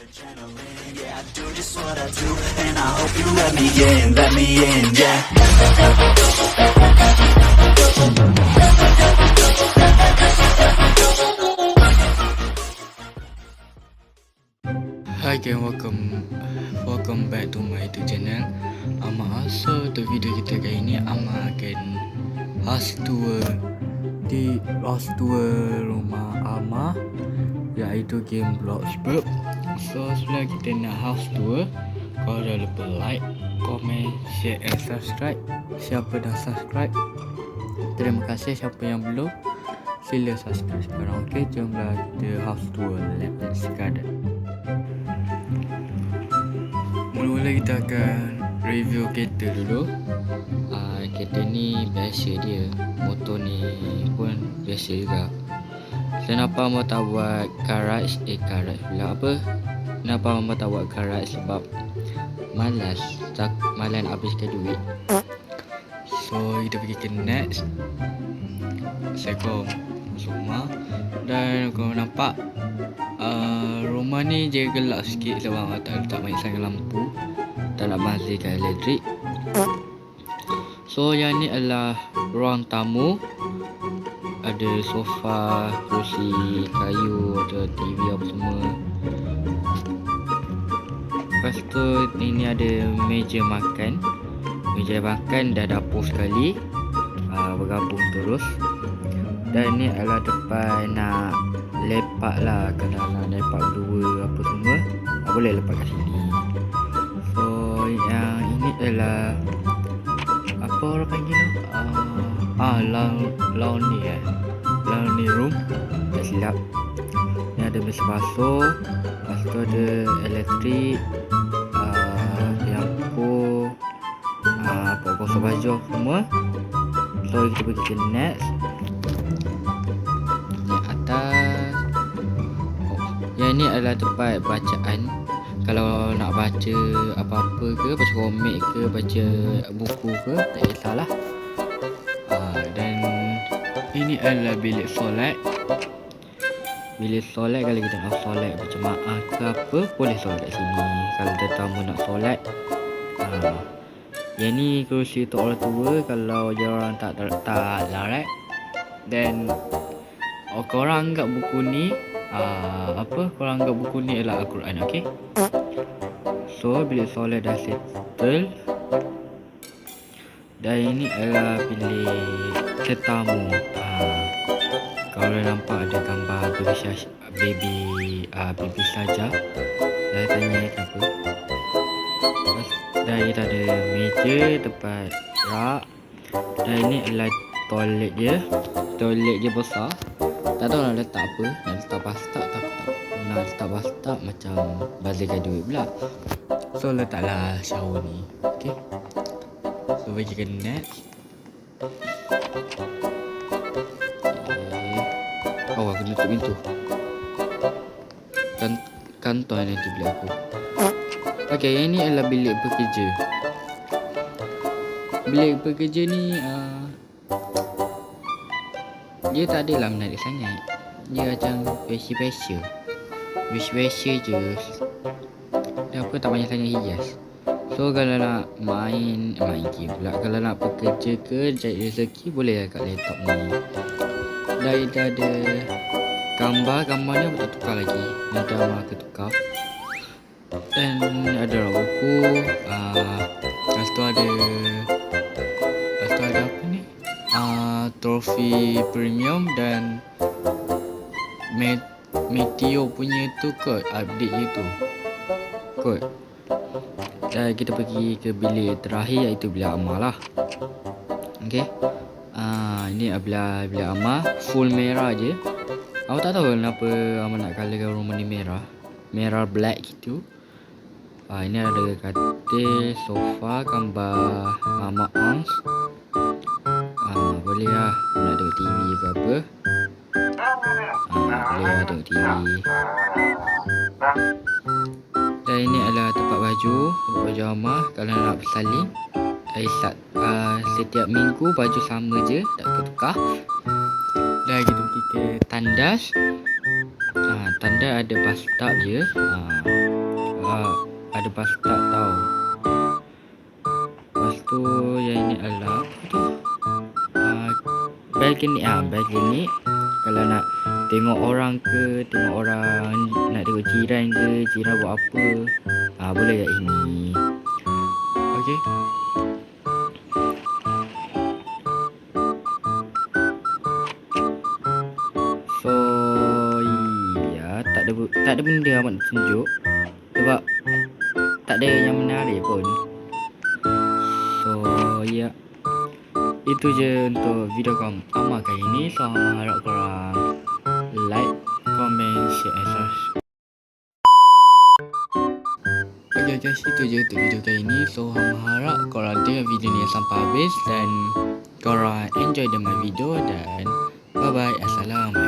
adrenaline, yeah, I do just what I do, and I hope you let me in, yeah. Hi guys, welcome back to my YouTube channel. So untuk video kita kali ini akan house tour rumah Ama, iaitu game Bloxburg. So sebelum kita nak house tour, kau jangan lupa like, comment, share and subscribe. Siapa dah subscribe, terima kasih. Siapa yang belum, sila subscribe sekarang. Okay, jomlah kita house tour. Let's start. Mula-mula kita akan review kereta dulu. Kereta ni biasa dia, motor ni pun biasa juga. Kenapa Mama tak buat garage pula apa? Kenapa Mama tak buat garage? Sebab malas nak habiskan duit. So kita pergi ke next. Assalamualaikum semua. Dan kau nampak rumah ni dia gelap sikit sebab tak banyak sangat lampu, tak nak bazirkan elektrik. So yang ni adalah ruang tamu. Ada sofa, kursi kayu, ada TV apa semua. Lepas tu ini ada meja makan. Meja makan dah dapur sekali, bergabung terus. Dan ni adalah tempat nak lepak lah. Kalau nak lepak berdua apa semua, boleh lepak kat sini. So yang ini adalah apa orang panggil tu? Laundry room. Tak silap. Ni ada mesin basuh. Lepas tu ada elektrik, lampu, gosok baju semua. So kita pergi ke next. Yang atas. Yang ni adalah tempat bacaan. Kalau nak baca apa-apa ke, baca komik ke, baca buku ke, tak kisahlah. Dan ini adalah bilik solat. Bilik solat, kalau kita nak solat berjemaah ke apa, boleh solat kat sini. Kalau tetamu nak solat. Yang ni kerusi untuk orang tua kalau dia orang tak larat. Dan korang anggap buku ni korang anggap buku ni adalah Al-Quran, okey? So bilik solat dah settle. Dan ini adalah bilik tetamu. Kalau nampak ada gambar baby saja. Saya tanya kenapa. Dan kita ada meja, tempat rak. Dan ini adalah toilet dia. Toilet dia besar. Tak tahu nak letak apa. Nak letak bathtub tak? Nak letak bathtub macam bazirkan duit pula. So letaklah shower ni. Okay. So pergi ke next. Aku tutup pintu. Kantor nanti bilik aku. Okay, yang ni adalah bilik pekerja. Bilik pekerja ni dia tak adalah menarik sangat. Dia macam biasa-biasa je. Dia apa, tak banyak sangat hias. So kalau nak main game pula, kalau nak bekerja ke cari rezeki, boleh lah kat laptop ni. Dan kita ada gambar ni aku tak tukar lagi. Nanti Ama akan tukar. Dan ada buku. Lepas tu ada apa ni? Trofi premium dan Meteo punya tu kot, update je tu kot. Dan kita pergi ke bilik terakhir, iaitu bilik Ama lah. Okay. Ini adalah bilik Ama, full merah je. Aku tak tahu kenapa Ama nak colourkan rumah ni merah black gitu. Ini ada katil, sofa, gambar Ama Arms. Boleh lah nak tengok TV ke apa. Boleh lah tengok TV. Dan ini adalah tempat baju Ama. Kalau nak bersalin, setiap minggu baju sama je, tak tukar. Dan kita pergi ke tandas. Tandas ada bathtub je. ada bus tak tau. Lepas tu yang ini adalah apa tu? Balcony. Kalau nak tengok orang ke, nak tengok jiran ke, jiran buat apa, boleh kat sini. Okey. So ya, tak ada benda amat nak tunjuk sebab tak ada yang menarik pun. So ya, itu je untuk video Amar kali ni. So Amar harap korang like, comment, share and subscribe. Okay guys, itu je untuk video kali ni. So Amar harap korang tengok video ni sampai habis dan korang enjoy dengan video dan bye bye. Assalamualaikum.